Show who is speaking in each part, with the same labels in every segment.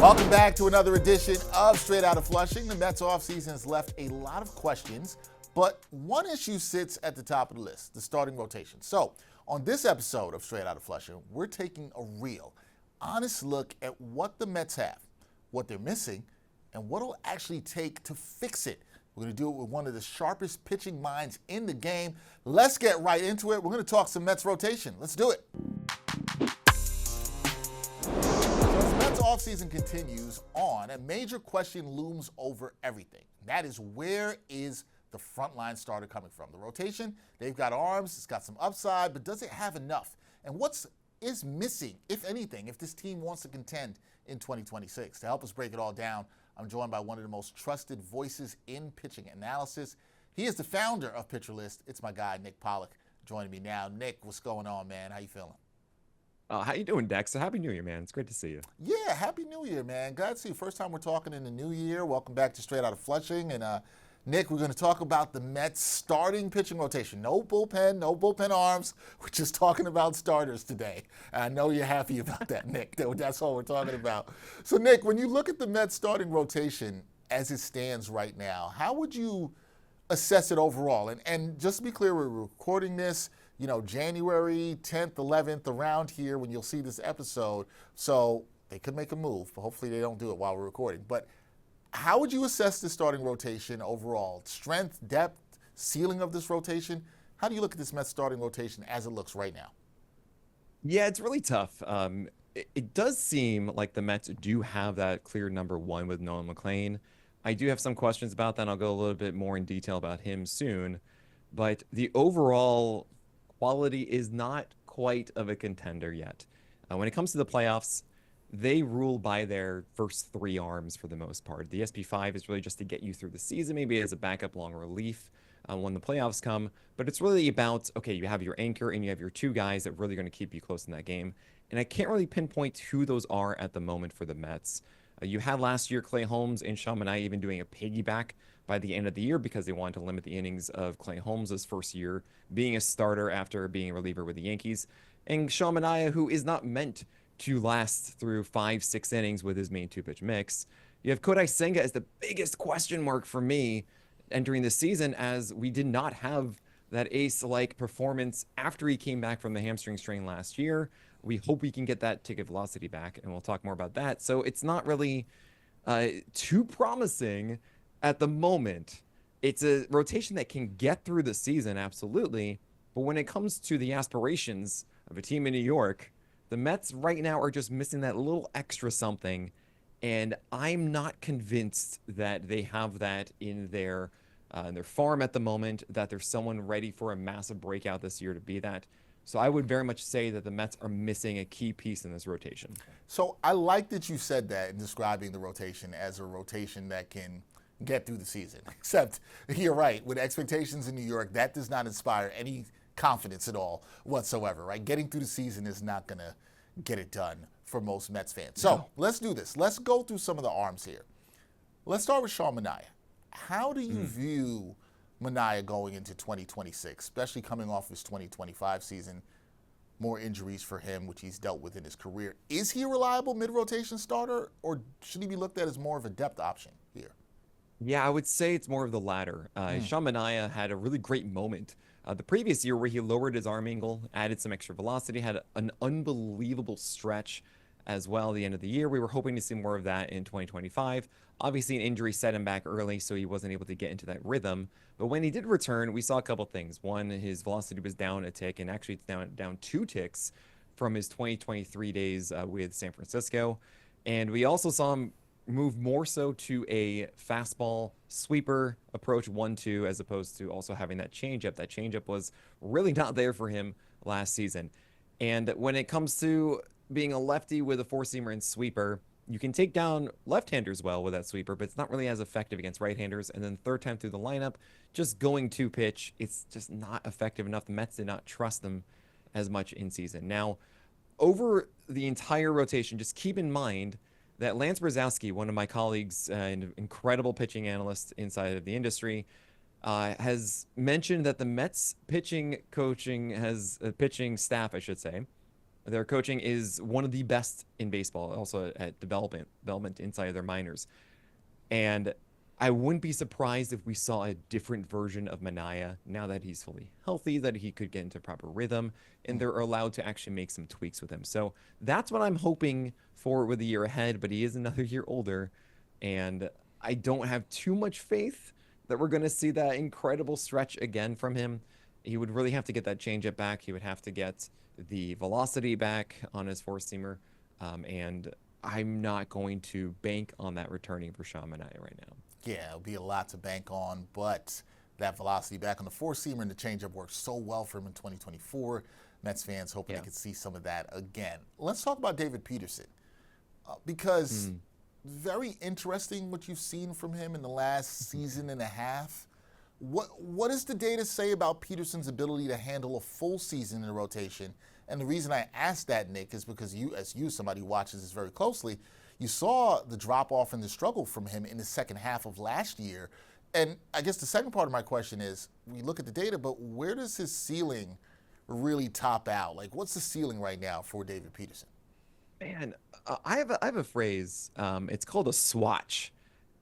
Speaker 1: Welcome back to another edition of Straight Outta Flushing. The Mets offseason has left a lot of questions, but one issue sits at the top of the list, the starting rotation. So, on this episode of Straight Outta Flushing, we're taking a real, honest look at what the Mets have, what they're missing, and what it'll actually take to fix it. We're going to do it with one of the sharpest pitching minds in the game. Let's get right into it. We're going to talk some Mets rotation. Let's do it. Offseason continues on, a major question looms over everything. That is, where is the frontline starter coming from? The rotation, they've got arms, it's got some upside, but does it have enough? And what is missing, if anything, if this team wants to contend in 2026? To help us break it all down, I'm joined by one of the most trusted voices in pitching analysis. He is the founder of PitcherList. It's my guy, Nick Pollack, joining me now. Nick, what's going on, man? How you feeling?
Speaker 2: How you doing, Dexter? Happy New Year, man. It's great to see you.
Speaker 1: Yeah, Happy New Year, man. Glad to see you. First time we're talking in the new year. Welcome back to Straight Outta Flushing. And Nick, we're going to talk about the Mets starting pitching rotation. No bullpen arms. We're just talking about starters today. I know you're happy about that, Nick. That's all we're talking about. So, Nick, when you look at the Mets starting rotation as it stands right now, how would you assess it overall? And just to be clear, we're recording this, January 10th, 11th, around here when you'll see this episode. So they could make a move, but hopefully they don't do it while we're recording. But how would you assess the starting rotation overall? Strength, depth, ceiling of this rotation? How do you look at this Mets starting rotation as it looks right now?
Speaker 2: Yeah, it's really tough. It does seem like the Mets do have that clear number one with Nolan McLean. I do have some questions about that, and I'll go a little bit more in detail about him soon. But the overall quality is not quite of a contender yet. When it comes to the playoffs, they rule by their first three arms for the most part. The SP5 is really just to get you through the season, maybe as a backup long relief when the playoffs come. But it's really about, okay, you have your anchor and you have your two guys that are really going to keep you close in that game. And I can't really pinpoint who those are at the moment for the Mets. You had last year Clay Holmes and Sean Manaea even doing a piggyback by the end of the year because they wanted to limit the innings of Clay Holmes' first year being a starter after being a reliever with the Yankees. And Sean Manaea, who is not meant to last through 5-6 innings with his main two-pitch mix. You have Kodai Senga as the biggest question mark for me entering the season, as we did not have that ace-like performance after he came back from the hamstring strain last year. We hope we can get that ticket velocity back, and we'll talk more about that. So it's not really too promising at the moment. It's a rotation that can get through the season, absolutely. But when it comes to the aspirations of a team in New York, the Mets right now are just missing that little extra something. And I'm not convinced that they have that in their farm at the moment, that there's someone ready for a massive breakout this year to be that. So I would very much say that the Mets are missing a key piece in this rotation.
Speaker 1: So I like that you said that in describing the rotation as a rotation that can get through the season. Except, you're right, with expectations in New York, that does not inspire any confidence at all whatsoever, right? Getting through the season is not going to get it done for most Mets fans. So let's do this. Let's go through some of the arms here. Let's start with Sean Manaea. How do you view Manaea going into 2026, especially coming off his 2025 season? More injuries for him, which he's dealt with in his career. Is he a reliable mid-rotation starter, or should he be looked at as more of a depth option here?
Speaker 2: Yeah, I would say it's more of the latter. Sean Manaea had a really great moment the previous year where he lowered his arm angle, added some extra velocity, had an unbelievable stretch as well at the end of the year. We were hoping to see more of that in 2025. Obviously, an injury set him back early, so he wasn't able to get into that rhythm. But when he did return, we saw a couple things. One, his velocity was down a tick, and actually it's down 2 ticks from his 2023 days with San Francisco. And we also saw him move more so to a fastball sweeper approach 1-2, as opposed to also having that changeup. That changeup was really not there for him last season. And when it comes to being a lefty with a four-seamer and sweeper, you can take down left-handers well with that sweeper, but it's not really as effective against right-handers. And then third time through the lineup, just going to pitch, it's just not effective enough. The Mets did not trust them as much in season. Now, over the entire rotation, just keep in mind that Lance Brzezowski, one of my colleagues, an incredible pitching analyst inside of the industry, has mentioned that the Mets pitching staff, I should say, Their coaching is one of the best in baseball, also at development inside of their minors. And I wouldn't be surprised if we saw a different version of Manaea now that he's fully healthy, that he could get into proper rhythm, and they're allowed to actually make some tweaks with him. So that's what I'm hoping for with the year ahead, but he is another year older, and I don't have too much faith that we're going to see that incredible stretch again from him. He would really have to get that changeup back. He would have to get the velocity back on his four-seamer, and I'm not going to bank on that returning for Sean Manaea right now.
Speaker 1: Yeah, it'll be a lot to bank on, but that velocity back on the four-seamer and the changeup worked so well for him in 2024. Mets fans hoping they could see some of that again. Let's talk about David Peterson, because very interesting what you've seen from him in the last season and a half. What does the data say about Peterson's ability to handle a full season in the rotation? And the reason I asked that, Nick, is because somebody who watches this very closely, you saw the drop-off and the struggle from him in the second half of last year. And I guess the second part of my question is, we look at the data, but where does his ceiling really top out? Like, what's the ceiling right now for David Peterson?
Speaker 2: Man, I have a phrase. It's called a swatch.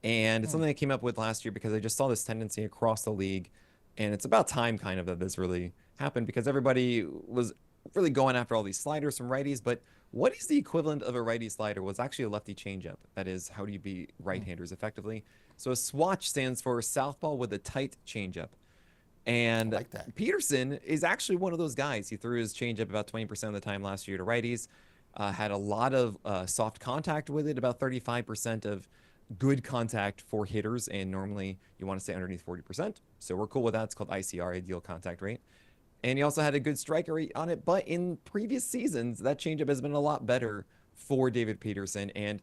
Speaker 2: And it's something I came up with last year because I just saw this tendency across the league. And it's about time kind of that this really happened, because everybody was really going after all these sliders from righties. But what is the equivalent of a righty slider? Was actually a lefty changeup. That is, how do you beat right-handers effectively? So a swatch stands for southpaw with a tight changeup. And like that. Peterson is actually one of those guys. He threw his changeup about 20% of the time last year to righties. Had a lot of soft contact with it, about 35% of good contact for hitters, and normally you want to stay underneath 40%. So we're cool with that. It's called ICR, ideal contact rate. And he also had a good striker rate on it. But in previous seasons, that changeup has been a lot better for David Peterson. And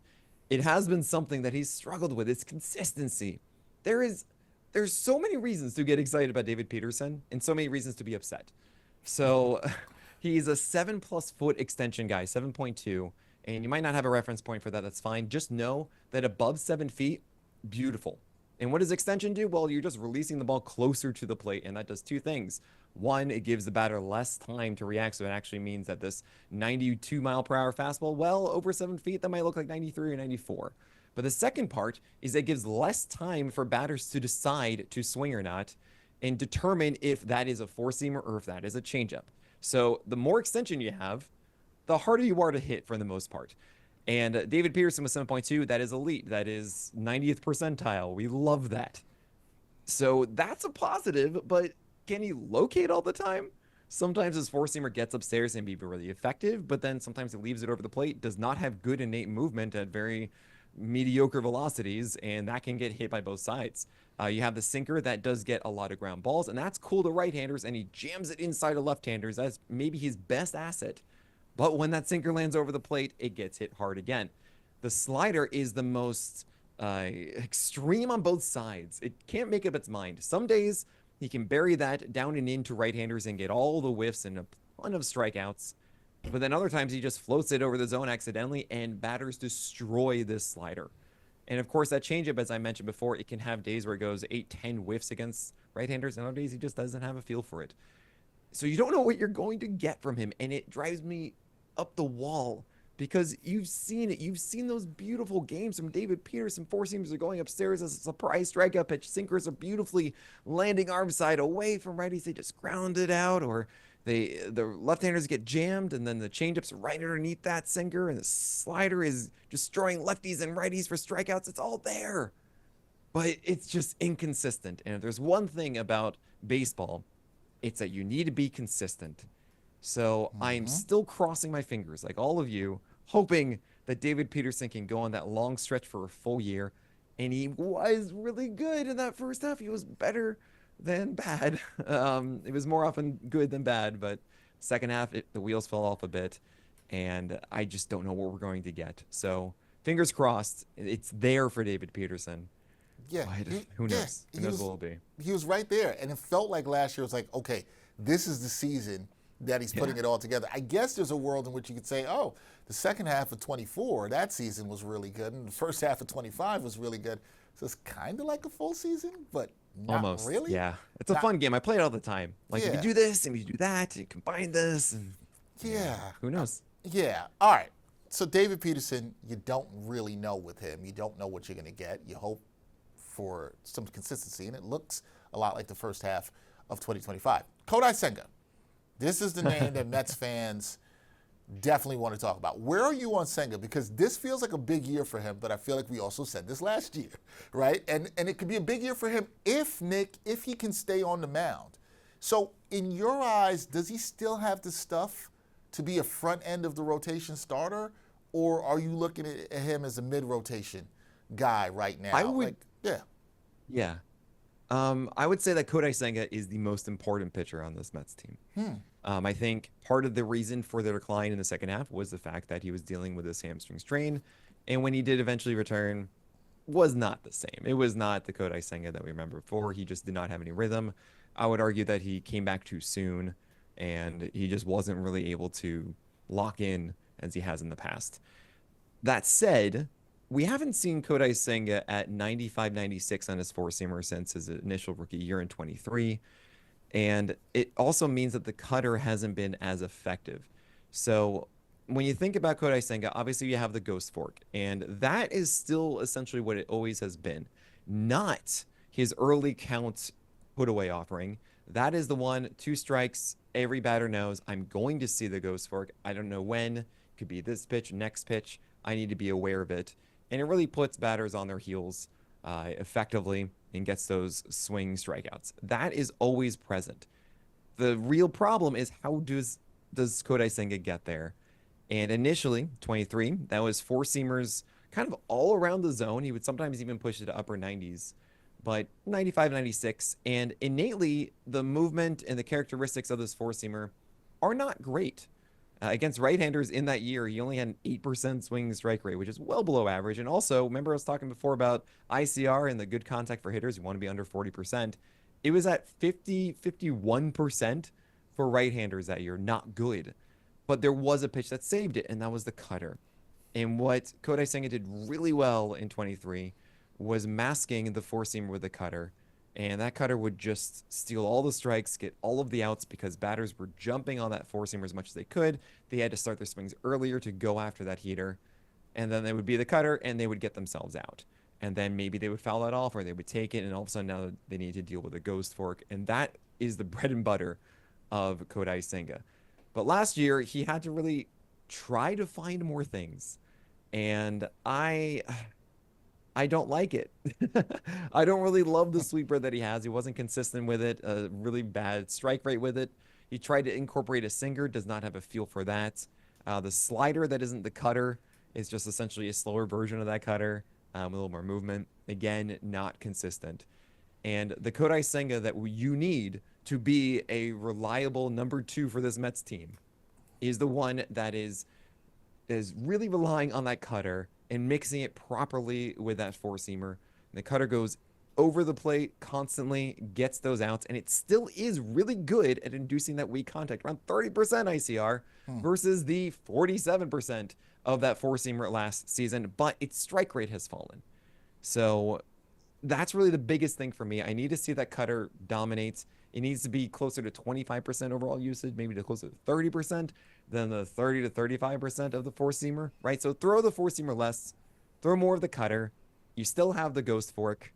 Speaker 2: it has been something that he's struggled with. It's consistency. There's so many reasons to get excited about David Peterson and so many reasons to be upset. So he's a 7+ foot extension guy, 7.2. And you might not have a reference point for that. That's fine. Just know that above 7 feet, beautiful. And what does extension do? Well, you're just releasing the ball closer to the plate, and that does two things. One, it gives the batter less time to react, so it actually means that this 92-mile-per-hour fastball, well, over 7 feet, that might look like 93 or 94. But the second part is it gives less time for batters to decide to swing or not and determine if that is a four-seamer or if that is a changeup. So the more extension you have, the harder you are to hit for the most part. And David Peterson with 7.2, that is elite. That is 90th percentile. We love that. So that's a positive, but can he locate all the time? Sometimes his four-seamer gets upstairs and be really effective, but then sometimes he leaves it over the plate, does not have good innate movement at very mediocre velocities, and that can get hit by both sides. You have the sinker that does get a lot of ground balls, and that's cool to right-handers, and he jams it inside of left-handers. That's maybe his best asset. But when that sinker lands over the plate, it gets hit hard again. The slider is the most extreme on both sides. It can't make up its mind. Some days he can bury that down and into right-handers and get all the whiffs and a ton of strikeouts. But then other times he just floats it over the zone accidentally, and batters destroy this slider. And of course, that changeup, as I mentioned before, it can have days where it goes 8-10 whiffs against right-handers, and other days he just doesn't have a feel for it. So you don't know what you're going to get from him, and it drives me up the wall, because you've seen it. You've seen those beautiful games from David Peterson. Four-seamers are going upstairs as a surprise strikeout pitch. Sinkers are beautifully landing arm side away from righties. They just ground it out, or the left-handers get jammed, and then the changeup's right underneath that sinker, and the slider is destroying lefties and righties for strikeouts. It's all there, but it's just inconsistent. And if there's one thing about baseball, it's that you need to be consistent. So I'm still crossing my fingers, like all of you, hoping that David Peterson can go on that long stretch for a full year. And he was really good in that first half. He was better than bad. It was more often good than bad, but second half, the wheels fell off a bit. And I just don't know what we're going to get. So fingers crossed, it's there for David Peterson.
Speaker 1: Yeah.
Speaker 2: Who knows? Who knows what it'll be?
Speaker 1: He was right there. And it felt like last year was like, okay, this is the season that he's putting it all together. I guess there's a world in which you could say, oh, the second half of 24, that season was really good, and the first half of 25 was really good. So it's kind of like a full season, but not
Speaker 2: almost
Speaker 1: really.
Speaker 2: Yeah, it's a fun game. I play it all the time. Like you can do this and you do that, and you combine this, and who knows?
Speaker 1: Yeah. All right. So David Peterson, you don't really know with him. You don't know what you're going to get. You hope for some consistency, and it looks a lot like the first half of 2025. Kodai Senga. This is the name that Mets fans definitely want to talk about. Where are you on Senga? Because this feels like a big year for him, but I feel like we also said this last year, right? And it could be a big year for him if he can stay on the mound. So in your eyes, does he still have the stuff to be a front end of the rotation starter, or are you looking at him as a mid-rotation guy right now?
Speaker 2: I would,
Speaker 1: yeah.
Speaker 2: yeah. I would say that Kodai Senga is the most important pitcher on this Mets team. I think part of the reason for the decline in the second half was the fact that he was dealing with this hamstring strain, and when he did eventually return, was not the same. It was not the Kodai Senga that we remember before. He just did not have any rhythm. I would argue that he came back too soon, and he just wasn't really able to lock in as he has in the past. That said, we haven't seen Kodai Senga at 95, 96 on his four-seamer since his initial rookie year in 23. And it also means that the cutter hasn't been as effective. So when you think about Kodai Senga, obviously you have the ghost fork, and that is still essentially what it always has been. Not his early count put away offering. That is the one, 2 strikes, every batter knows I'm going to see the ghost fork. I don't know when. It could be this pitch, next pitch. I need to be aware of it. And it really puts batters on their heels effectively and gets those swing strikeouts. That is always present. The real problem is how does Kodai Senga get there? And initially, 23, that was four-seamers kind of all around the zone. He would sometimes even push it to upper 90s, but 95, 96. And innately, the movement and the characteristics of this four-seamer are not great. Against right-handers in that year, he only had an 8% swing strike rate, which is well below average. And also, remember I was talking before about ICR and the good contact for hitters. You want to be under 40%. It was at 50, 51% for right-handers that year. Not good. But there was a pitch that saved it, and that was the cutter. And what Kodai Senga did really well in 23 was masking the four-seamer with the cutter. And that cutter would just steal all the strikes, get all of the outs because batters were jumping on that four-seamer as much as they could. They had to start their swings earlier to go after that heater. And then they would be the cutter, and they would get themselves out. And then maybe they would foul that off, or they would take it, and all of a sudden now they need to deal with a ghost fork. And that is the bread and butter of Kodai Senga. But last year, he had to really try to find more things. And I don't like it. I don't really love the sweeper that he has. He wasn't consistent with it, a really bad strike rate with it. He tried to incorporate a sinker, does not have a feel for that. The slider that isn't the cutter is just essentially a slower version of that cutter with a little more movement. Again, not consistent. And the Kodai Senga that you need to be a reliable number 2 for this Mets team is the one that is really relying on that cutter and mixing it properly with that four-seamer. The cutter goes over the plate constantly, gets those outs, and it still is really good at inducing that weak contact, around 30% ICR versus the 47% of that four-seamer last season, but its strike rate has fallen. So that's really the biggest thing for me. I need to see that cutter dominates. It needs to be closer to 25% overall usage, maybe to closer to 30% than the 30 to 35% of the four-seamer, right? So throw the four-seamer less, throw more of the cutter. You still have the ghost fork,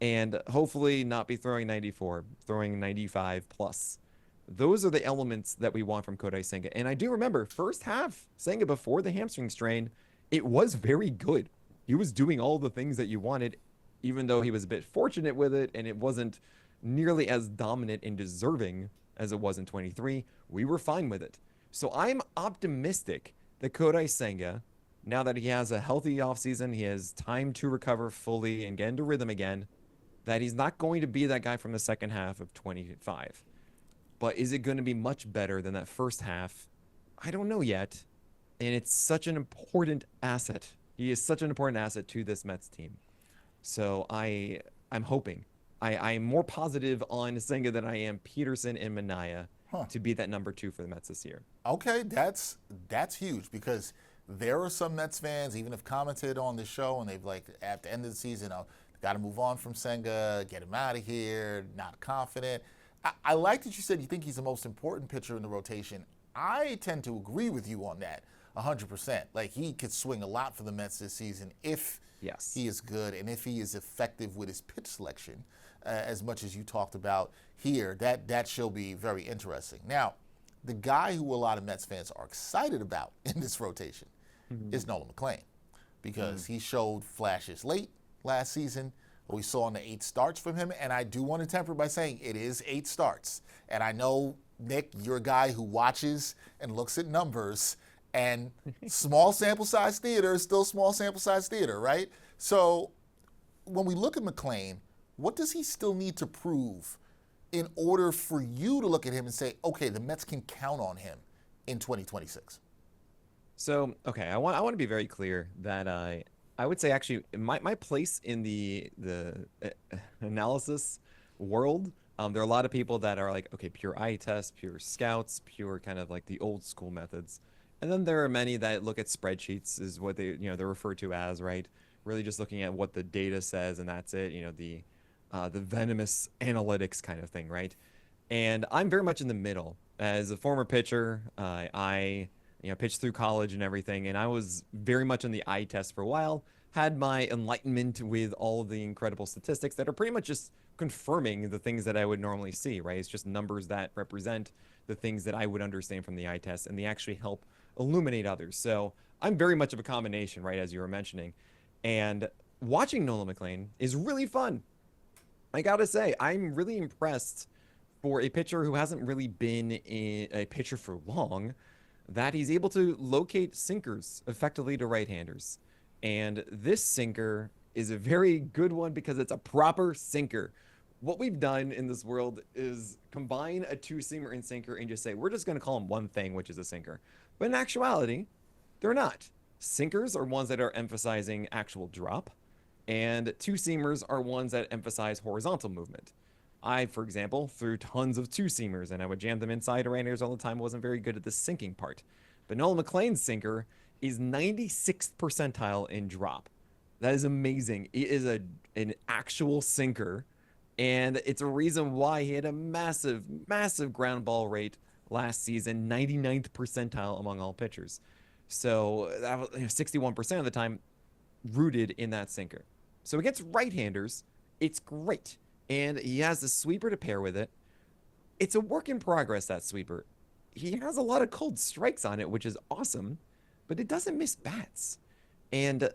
Speaker 2: and hopefully not be throwing 94, throwing 95 plus. Those are the elements that we want from Kodai Senga. And I do remember first half Senga before the hamstring strain, it was very good. He was doing all the things that you wanted, even though he was a bit fortunate with it, and it wasn't nearly as dominant and deserving as it was in 23. We were fine with it. So I'm optimistic that Kodai Senga, now that he has a healthy offseason, he has time to recover fully and get into rhythm again, that he's not going to be that guy from the second half of 25. But is it going to be much better than that first half? I don't know yet. And it's such an important asset. He is such an important asset to this Mets team. So I'm hoping. I'm more positive on Senga than I am Peterson and Manaea to be that number 2 for the Mets this year.
Speaker 1: Okay, that's huge because there are some Mets fans, even have commented on the show, and they've like at the end of the season, got to move on from Senga, get him out of here, not confident. I like that you said you think he's the most important pitcher in the rotation. I tend to agree with you on that. 100%. Like, he could swing a lot for the Mets this season if
Speaker 2: Yes.
Speaker 1: he is good and if he is effective with his pitch selection, as much as you talked about here. That shall be very interesting. Now, the guy who a lot of Mets fans are excited about in this rotation is Nolan McLean, because he showed flashes late last season. We saw in the 8 starts from him, and I do want to temper by saying it is 8 starts. And I know, Nick, you're a guy who watches and looks at numbers, and small sample size theater is still small sample size theater, right? So when we look at McLean, what does he still need to prove in order for you to look at him and say, okay, the Mets can count on him in 2026?
Speaker 2: So, okay, I want to be very clear that I would say actually my place in the analysis world, there are a lot of people that are like, okay, pure eye test, pure scouts, pure kind of like the old school methods. And then there are many that look at spreadsheets, is what they're referred to as, right? Really just looking at what the data says, and that's it, the venomous analytics kind of thing, right? And I'm very much in the middle. As a former pitcher, I pitched through college and everything, and I was very much on the eye test for a while. Had my enlightenment with all of the incredible statistics that are pretty much just confirming the things that I would normally see, right? It's just numbers that represent the things that I would understand from the eye test, and they actually help illuminate others. So I'm very much of a combination, right, as you were mentioning. And watching Nolan McLean is really fun. I gotta say, I'm really impressed for a pitcher who hasn't really been a pitcher for long, that he's able to locate sinkers effectively to right-handers. And this sinker is a very good one because it's a proper sinker. What we've done in this world is combine a 2-seamer and sinker and just say, we're just going to call them one thing, which is a sinker. But in actuality, they're not. Sinkers are ones that are emphasizing actual drop, and 2-seamers are ones that emphasize horizontal movement. I, for example, threw tons of 2-seamers, and I would jam them inside right-handers all the time. Wasn't very good at the sinking part. But Nolan McLean's sinker is 96th percentile in drop. That is amazing. It is an actual sinker, and it's a reason why he had a massive, massive ground ball rate last season, 99th percentile among all pitchers. So that was 61% of the time rooted in that sinker. So against right-handers, it's great. And he has the sweeper to pair with it. It's a work in progress, that sweeper. He has a lot of cold strikes on it, which is awesome, but it doesn't miss bats. And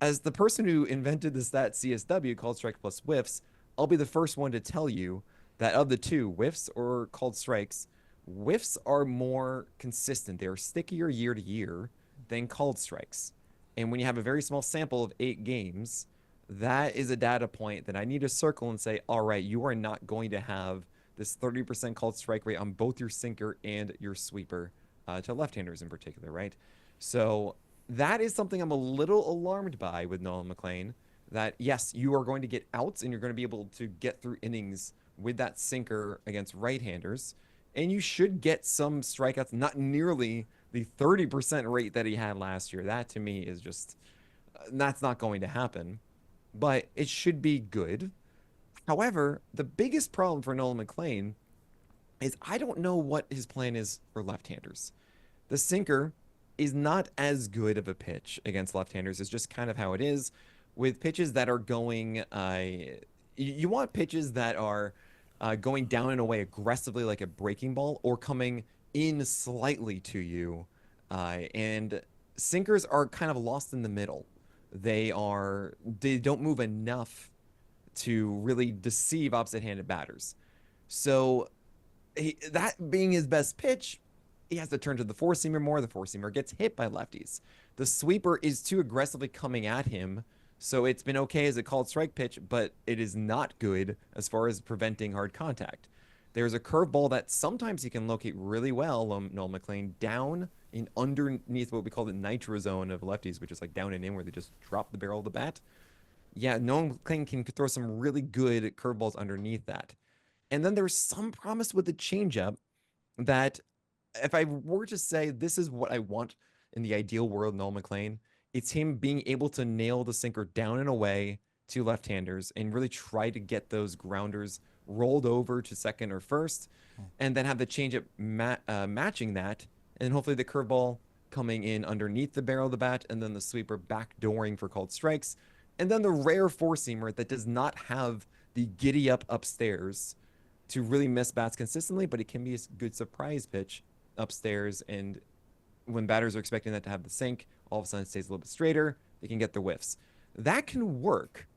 Speaker 2: as the person who invented the stat CSW, called strike plus whiffs, I'll be the first one to tell you that of the two, whiffs or called strikes, whiffs are more consistent. They are stickier year to year than called strikes. And when you have a very small sample of 8 games, that is a data point that I need to circle and say, all right, you are not going to have this 30% called strike rate on both your sinker and your sweeper, to left-handers in particular, right? So that is something I'm a little alarmed by with Nolan McLean, that yes, you are going to get outs and you're going to be able to get through innings with that sinker against right-handers, and you should get some strikeouts, not nearly the 30% rate that he had last year. That to me is just, that's not going to happen. But it should be good. However, the biggest problem for Nolan McLean is I don't know what his plan is for left-handers. The sinker is not as good of a pitch against left-handers. It's just kind of how it is. With pitches that are going, you want pitches that are going down and away aggressively like a breaking ball, or coming in slightly to you. And sinkers are kind of lost in the middle. They don't move enough to really deceive opposite-handed batters. So that being his best pitch, he has to turn to the 4-seamer more. The 4-seamer gets hit by lefties. The sweeper is too aggressively coming at him, so it's been okay as a called strike pitch, but it is not good as far as preventing hard contact. There's a curveball that sometimes he can locate really well, Nolan McLean, down in underneath what we call the nitro zone of lefties, which is like down and in where they just drop the barrel of the bat. Yeah, Nolan McLean can throw some really good curveballs underneath that. And then there's some promise with the changeup that if I were to say this is what I want in the ideal world, Nolan McLean, it's him being able to nail the sinker down and away to left-handers and really try to get those grounders rolled over to second or first, and then have the changeup matching that, and hopefully the curveball coming in underneath the barrel of the bat, and then the sweeper backdooring for called strikes, and then the rare four-seamer that does not have the giddy up upstairs to really miss bats consistently, but it can be a good surprise pitch upstairs. And when batters are expecting that to have the sink, all of a sudden it stays a little bit straighter. They can get the whiffs. That can work.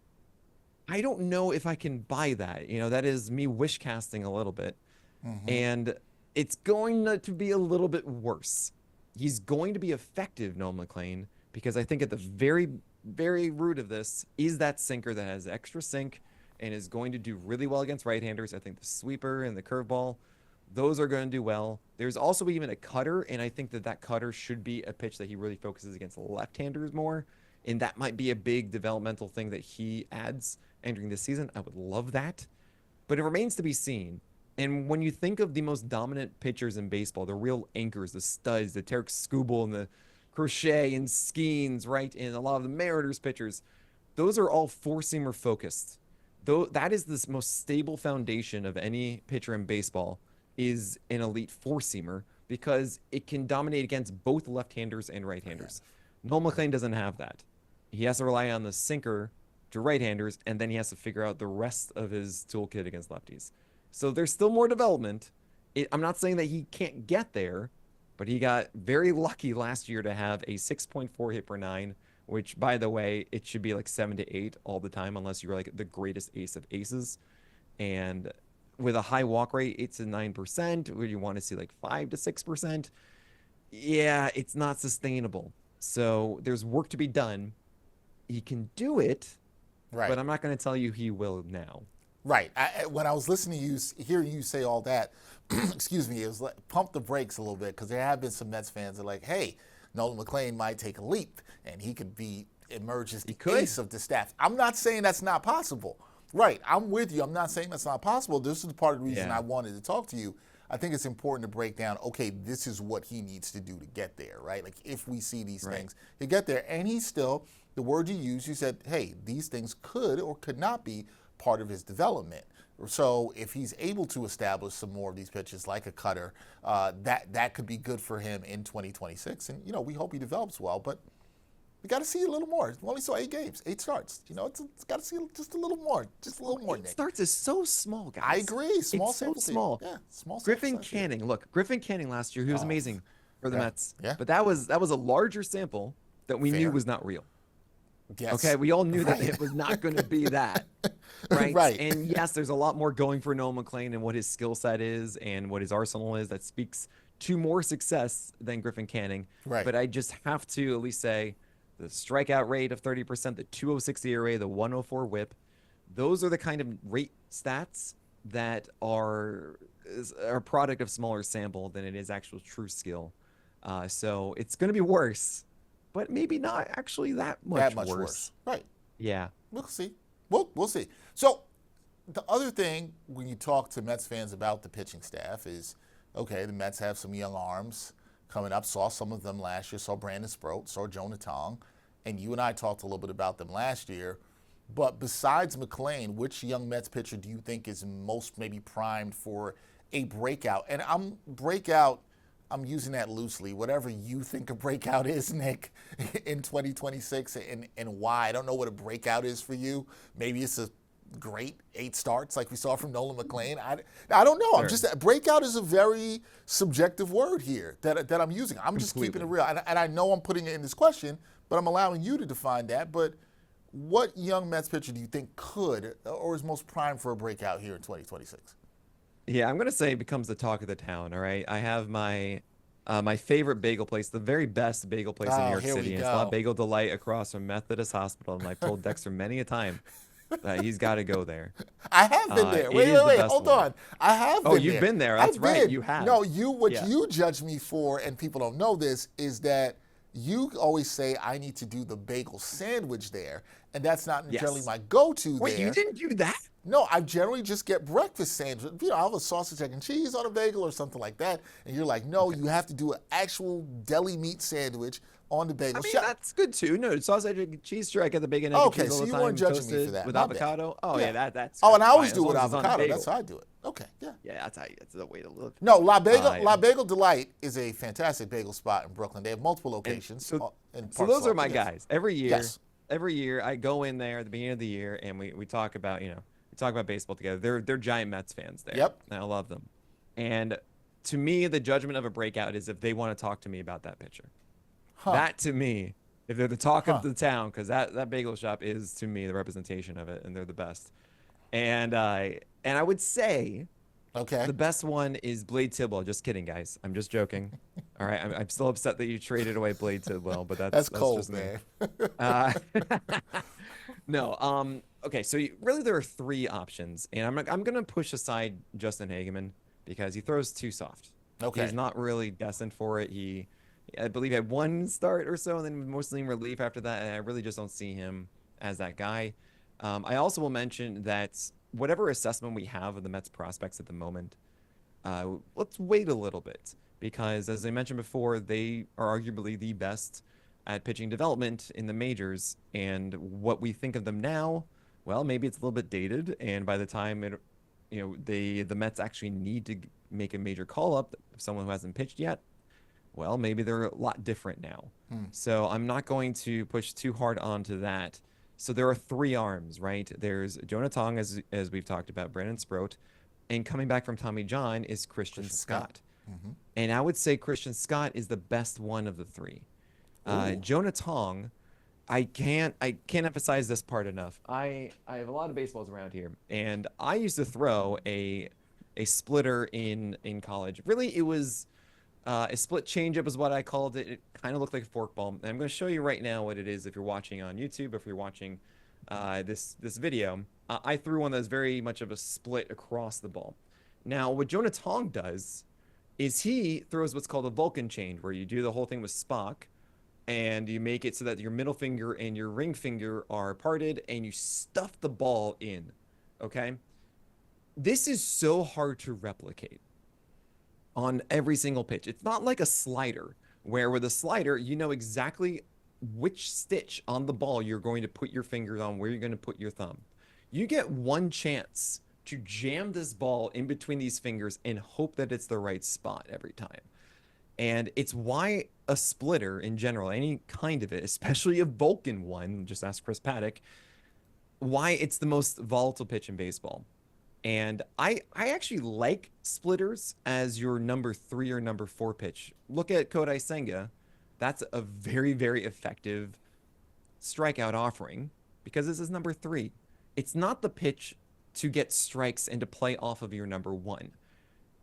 Speaker 2: I don't know if I can buy that. That is me wish casting a little bit. And it's going to be a little bit worse. He's going to be effective, Nolan McLean, because I think at the very, very root of this is that sinker that has extra sink and is going to do really well against right-handers. I think the sweeper and the curveball, those are going to do well. There's also even a cutter, and I think that cutter should be a pitch that he really focuses against left-handers more, and that might be a big developmental thing that he adds entering this season. I would love that, but it remains to be seen. And when you think of the most dominant pitchers in baseball, the real anchors, the studs, the Tarek Skubal and the Crochet and Skeens, right, and a lot of the Mariners pitchers, those are all four-seamer focused. Though that is the most stable foundation of any pitcher in baseball is an elite four-seamer because it can dominate against both left-handers and right-handers. Nolan McLean doesn't have that. He has to rely on the sinker to right-handers, and then he has to figure out the rest of his toolkit against lefties. So there's still more development. I'm not saying that he can't get there, but he got very lucky last year to have a 6.4 hit per nine, which, by the way, it should be like 7 to 8 all the time unless you're like the greatest ace of aces. And with a high walk rate, 8 to 9%, where you want to see like 5 to 6%, yeah, it's not sustainable. So there's work to be done. He can do it, right, but I'm not going to tell you he will now.
Speaker 1: Right. When I was listening to you, hearing you say all that, excuse me, it was like pump the brakes a little bit because there have been some Mets fans that are like, hey, Nolan McLean might take a leap and he could emerge as the ace of the staff. I'm not saying that's not possible. Right. I'm with you. I'm not saying that's not possible. This is part of the reason I wanted to talk to you. I think it's important to break down, okay, this is what he needs to do to get there, right? Like if we see these things, he'll get there. And he's still, the word you used, you said, hey, these things could or could not be part of his development. So if he's able to establish some more of these pitches like a cutter, that could be good for him in 2026. And, we hope he develops well, but we got to see a little more. We only saw 8 games, 8 starts. It's got to see just a little more, Nick.
Speaker 2: 8 starts is so small, guys.
Speaker 1: I agree. Small
Speaker 2: it's
Speaker 1: sample
Speaker 2: so small.
Speaker 1: Yeah, small
Speaker 2: Griffin Canning. Look, Griffin Canning last year, he was amazing for the Mets.
Speaker 1: Yeah.
Speaker 2: But that was a larger sample that we knew was not real.
Speaker 1: Yes.
Speaker 2: Okay, we all knew that it was not going to be that, right?
Speaker 1: Right.
Speaker 2: And yes, there's a lot more going for Nolan McLean and what his skill set is and what his arsenal is that speaks to more success than Griffin Canning.
Speaker 1: Right.
Speaker 2: But I just have to at least say the strikeout rate of 30%, the 206 ERA, the 104 WHIP, those are the kind of rate stats that are a product of smaller sample than it is actual true skill. So it's going to be worse. But maybe not actually that much worse.
Speaker 1: Right.
Speaker 2: Yeah.
Speaker 1: We'll see. We'll see. So the other thing when you talk to Mets fans about the pitching staff is, okay, the Mets have some young arms coming up. Saw some of them last year. Saw Brandon Sproat. Saw Jonah Tong. And you and I talked a little bit about them last year. But besides McLean, which young Mets pitcher do you think is most maybe primed for a breakout? And I'm using that loosely. Whatever you think a breakout is, Nick, in 2026 and why. I don't know what a breakout is for you. Maybe it's a great 8 starts like we saw from Nolan McLean. I don't know.
Speaker 2: Sure.
Speaker 1: Breakout is a very subjective word here that I'm using. I'm just keeping it real. And I know I'm putting it in this question, but I'm allowing you to define that. But what young Mets pitcher do you think could or is most primed for a breakout here in 2026?
Speaker 2: Yeah, I'm going to say it becomes the talk of the town, all right? I have my favorite bagel place, the very best bagel place in New York City. It's La Bagel Delight across from Methodist Hospital. And I've told Dexter many a time that he's got to go there.
Speaker 1: I have been there. Wait, hold on. I have been there.
Speaker 2: Oh, you've been there. That's right. You have.
Speaker 1: No, you judge me for, and people don't know this, is that you always say I need to do the bagel sandwich there, and that's not necessarily my go-to there.
Speaker 2: Wait, you didn't do that?
Speaker 1: No, I generally just get breakfast sandwich. You know, I'll have a sausage, egg, and cheese on a bagel or something like that. And you're like, no,
Speaker 2: Okay.
Speaker 1: you have to do an actual deli meat sandwich on the
Speaker 2: I
Speaker 1: bagel.
Speaker 2: mean, that's good too. No, sausage, egg, and cheese. Sure, I get the bacon, egg, and
Speaker 1: Okay,
Speaker 2: cheese all
Speaker 1: so
Speaker 2: the
Speaker 1: you weren't
Speaker 2: time,
Speaker 1: judging me for
Speaker 2: toasted
Speaker 1: that.
Speaker 2: with
Speaker 1: My bad.
Speaker 2: avocado. Oh
Speaker 1: Yeah.
Speaker 2: yeah, that's
Speaker 1: Oh, and I always
Speaker 2: fine
Speaker 1: do
Speaker 2: as
Speaker 1: it with
Speaker 2: long as it's on the
Speaker 1: avocado. That's
Speaker 2: bagel.
Speaker 1: how I do it. Okay, yeah.
Speaker 2: Yeah, that's the way to look.
Speaker 1: No, La Bagel Delight is a fantastic bagel spot in Brooklyn. They have multiple
Speaker 2: And
Speaker 1: locations in
Speaker 2: so
Speaker 1: Park
Speaker 2: those are
Speaker 1: Slope.
Speaker 2: my
Speaker 1: Yes.
Speaker 2: guys. Every year,
Speaker 1: Yes.
Speaker 2: every year I go in there at the beginning of the year and we talk about, we talk about baseball together. They're giant Mets fans there.
Speaker 1: Yep.
Speaker 2: And I love them. And to me, the judgment of a breakout is if they want to talk to me about that pitcher.
Speaker 1: Huh.
Speaker 2: That to me, if they're the talk
Speaker 1: Huh.
Speaker 2: of the town, because that bagel shop is to me the representation of it, and they're the best. And I would say
Speaker 1: Okay.
Speaker 2: the best one is Blade Tidwell. Just kidding, guys. I'm just joking. All right, I'm still upset that you traded away Blade Tidwell, but
Speaker 1: That's
Speaker 2: that's
Speaker 1: cold,
Speaker 2: just me.
Speaker 1: man.
Speaker 2: Uh, no. Okay. So really, there are three options, and I'm gonna push aside Justin Hageman because he throws too soft.
Speaker 1: Okay.
Speaker 2: He's not really destined for it. I believe, had one start or so, and then mostly in relief after that. And I really just don't see him as that guy. I also will mention that whatever assessment we have of the Mets prospects at the moment, let's wait a little bit because, as I mentioned before, they are arguably the best at pitching development in the majors. And what we think of them now, well, maybe it's a little bit dated. And by the time the Mets actually need to make a major call up of someone who hasn't pitched yet, well, maybe they're a lot different now. So I'm not going to push too hard onto that. So there are three arms, right? There's Jonah Tong, as we've talked about, Brandon Sproat, and coming back from Tommy John is Christian Scott. And I would say Christian Scott is the best one of the three. Jonah Tong, I can't emphasize this part enough. I have a lot of baseballs around here, and I used to throw a splitter in college. Really, it was a split changeup is what I called it. It kind of looked like a forkball. And I'm going to show you right now what it is if you're watching on YouTube, if you're watching this video. I threw one that's very much of a split across the ball. Now, what Jonah Tong does is he throws what's called a Vulcan change, where you do the whole thing with Spock, and you make it so that your middle finger and your ring finger are parted, and you stuff the ball in, okay? This is so hard to replicate on every single pitch. It's not like a slider, where with a slider, you know exactly which stitch on the ball you're going to put your fingers on, where you're going to put your thumb. You get one chance to jam this ball in between these fingers and hope that it's the right spot every time. And it's why a splitter in general, any kind of it, especially a Vulcan one, just ask Chris Paddock, why it's the most volatile pitch in baseball. And I actually like splitters as your number 3 or number 4 pitch. Look at Kodai Senga. That's a very, very effective strikeout offering because this is number 3. It's not the pitch to get strikes and to play off of your number 1.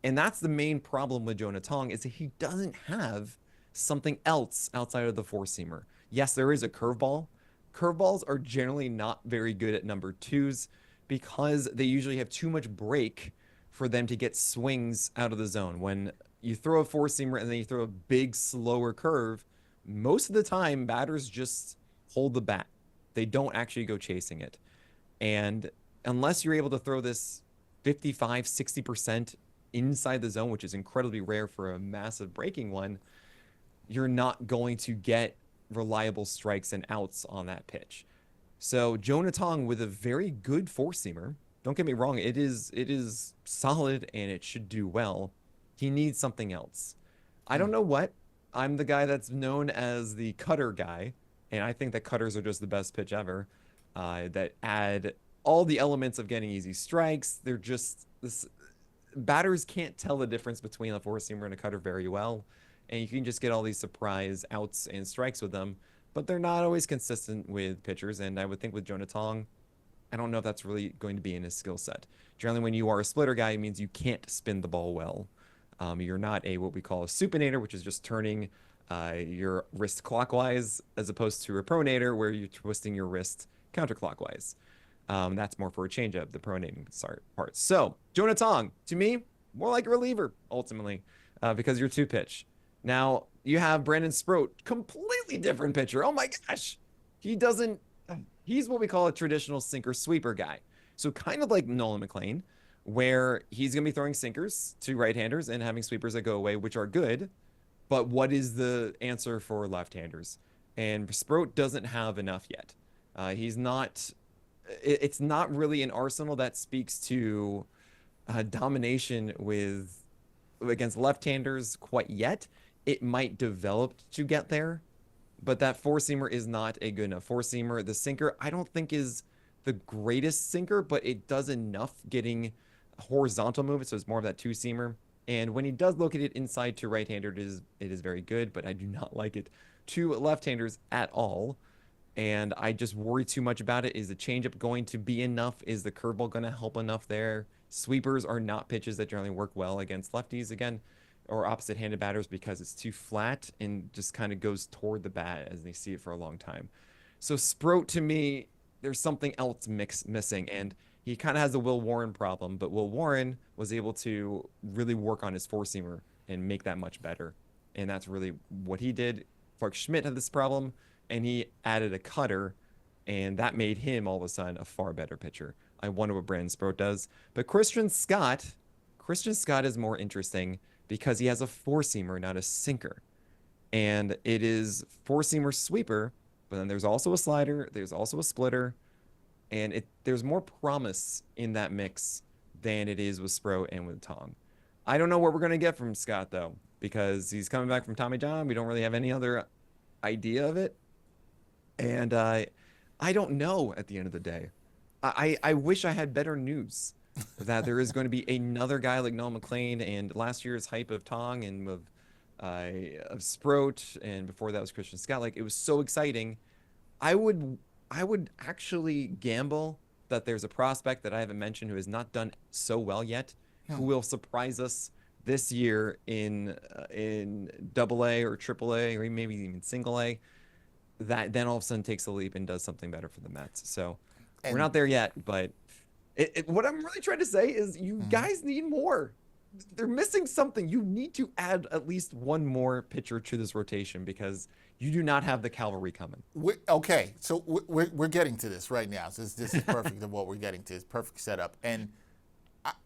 Speaker 2: And that's the main problem with Jonah Tong is that he doesn't have something else outside of the four-seamer. Yes, there is a curveball. Curveballs are generally not very good at number 2s because they usually have too much break for them to get swings out of the zone. When you throw a four-seamer and then you throw a big, slower curve, most of the time, batters just hold the bat. They don't actually go chasing it. And unless you're able to throw this 55, 60% inside the zone, which is incredibly rare for a massive breaking one, you're not going to get reliable strikes and outs on that pitch. So Jonah Tong with a very good four-seamer, don't get me wrong, it is solid and it should do well. He needs something else. I don't know what. I'm the guy that's known as the cutter guy, and I think that cutters are just the best pitch ever, that add all the elements of getting easy strikes. They're just this. Batters can't tell the difference between a four-seamer and a cutter very well, and you can just get all these surprise outs and strikes with them, but they're not always consistent with pitchers, and I would think with Jonah Tong, I don't know if that's really going to be in his skill set. Generally, when you are a splitter guy, it means you can't spin the ball well. You're not a what we call a supinator, which is just turning your wrist clockwise, as opposed to a pronator, where you're twisting your wrist counterclockwise. That's more for a changeup, the pronating part. So, Jonah Tong, to me, more like a reliever, ultimately, because you're two-pitch. Now, you have Brandon Sproat, completely different pitcher. Oh my gosh! He's what we call a traditional sinker sweeper guy. So kind of like Nolan McLean, where he's going to be throwing sinkers to right-handers and having sweepers that go away, which are good. But what is the answer for left-handers? And Sproat doesn't have enough yet. He's not. It's not really an arsenal that speaks to domination with against left-handers quite yet. It might develop to get there, but that four-seamer is not a good enough four-seamer. The sinker, I don't think is the greatest sinker, but it does enough getting horizontal movement, so it's more of that two-seamer. And when he does locate it inside to right-hander, it is very good, but I do not like it to left-handers at all. And I just worry too much about it. Is the changeup going to be enough? Is the curveball going to help enough there? Sweepers are not pitches that generally work well against lefties again, or opposite-handed batters because it's too flat and just kind of goes toward the bat as they see it for a long time. So Sproat, to me, there's something else missing, and he kind of has the Will Warren problem, but Will Warren was able to really work on his four-seamer and make that much better, and that's really what he did. Clark Schmidt had this problem, and he added a cutter, and that made him all of a sudden a far better pitcher. I wonder what Brandon Sproat does. But Christian Scott is more interesting because he has a four-seamer, not a sinker. And it is four-seamer sweeper, but then there's also a slider, there's also a splitter, and there's more promise in that mix than it is with Sproat and with Tong. I don't know what we're going to get from Scott, though, because he's coming back from Tommy John. We don't really have any other idea of it. And I don't know at the end of the day. I wish I had better news that there is going to be another guy like Nolan McLean and last year's hype of Tong and of Sproat, and before that was Christian Scott. Like, it was so exciting. I would actually gamble that there's a prospect that I haven't mentioned who has not done so well yet, who will surprise us this year in AA or AAA or maybe even single A, that then all of a sudden takes a leap and does something better for the Mets. So we're not there yet, but what I'm really trying to say is you guys need more. They're missing something. You need to add at least one more pitcher to this rotation because you do not have the cavalry coming.
Speaker 1: Okay, so we're getting to this right now. So this is perfect of what we're getting to. It's perfect setup. And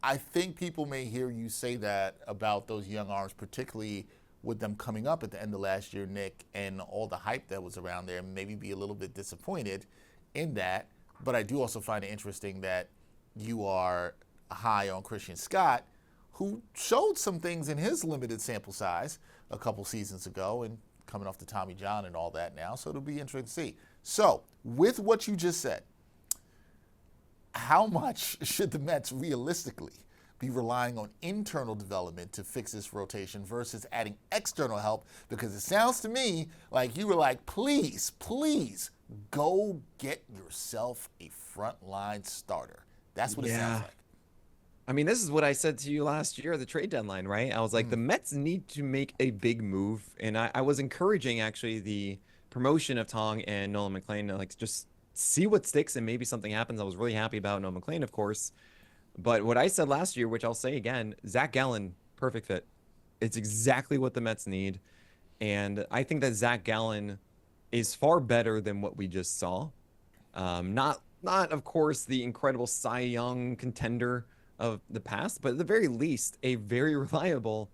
Speaker 1: I think people may hear you say that about those young arms, particularly with them coming up at the end of last year, Nick, and all the hype that was around there, maybe be a little bit disappointed in that. But I do also find it interesting that you are high on Christian Scott, who showed some things in his limited sample size a couple seasons ago and coming off the Tommy John and all that now. So it'll be interesting to see. So with what you just said, how much should the Mets realistically be relying on internal development to fix this rotation versus adding external help? Because it sounds to me like you were like, please, go get yourself a frontline starter. That's what it sounds like.
Speaker 2: I mean, this is what I said to you last year at the trade deadline, right? I was like, the Mets need to make a big move. And I was encouraging, actually, the promotion of Tong and Nolan McLean to, like, just see what sticks and maybe something happens. I was really happy about Nolan McLean, of course. But what I said last year, which I'll say again, Zach Gallen, perfect fit. It's exactly what the Mets need. And I think that Zach Gallen is far better than what we just saw. Not, of course, the incredible Cy Young contender of the past, but at the very least, a very reliable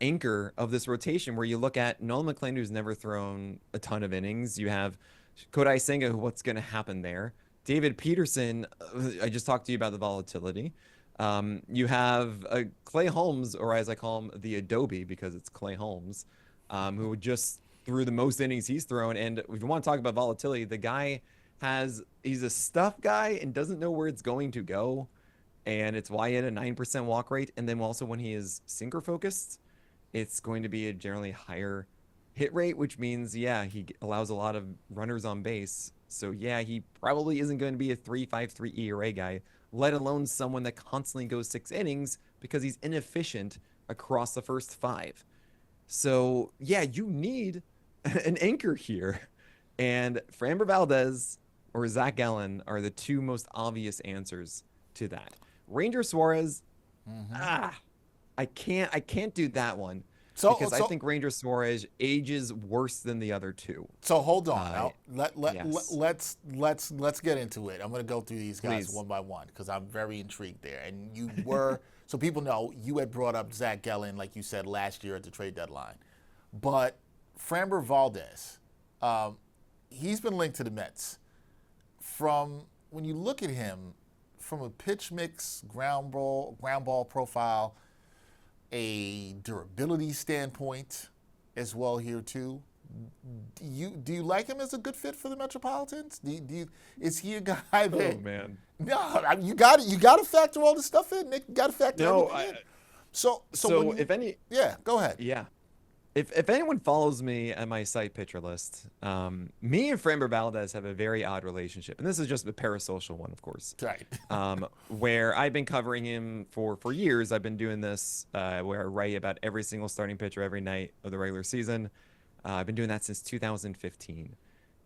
Speaker 2: anchor of this rotation where you look at Nolan McLean, who's never thrown a ton of innings. You have Kodai Senga, what's going to happen there? David Peterson, I just talked to you about the volatility. You have Clay Holmes, or as I call him, the Adobe, because it's Clay Holmes, who just threw the most innings he's thrown. And if you want to talk about volatility, the guy he's a stuff guy and doesn't know where it's going to go. And it's why he had a 9% walk rate. And then also when he is sinker focused, it's going to be a generally higher hit rate, which means, he allows a lot of runners on base. So, he probably isn't going to be a 3.53 ERA guy, let alone someone that constantly goes 6 innings because he's inefficient across the first 5. So, you need an anchor here. And Framber Valdez or Zach Gallen are the two most obvious answers to that. Ranger Suárez, I can't do that one because I think Ranger Suárez ages worse than the other two.
Speaker 1: So hold on. Now,
Speaker 2: Yes.
Speaker 1: let's get into it. I'm going to go through these guys
Speaker 2: Please.
Speaker 1: one by one because I'm very intrigued there. And you were so people know you had brought up Zach Gallen, like you said last year at the trade deadline, but Framber Valdez, he's been linked to the Mets. From when you look at him, from a pitch mix, ground ball profile, a durability standpoint as well here too. Do you like him as a good fit for the Metropolitans? Is he a guy that?
Speaker 2: Oh man.
Speaker 1: No, I mean, you got to factor all this stuff in, Nick. You got to factor everything in. So
Speaker 2: if any,
Speaker 1: yeah, go ahead.
Speaker 2: yeah. If anyone follows me at my site PitcherList, me and Framber Valdez have a very odd relationship, and this is just a parasocial one, of course.
Speaker 1: Right.
Speaker 2: Where I've been covering him for years. I've been doing this where I write about every single starting pitcher every night of the regular season. I've been doing that since 2015,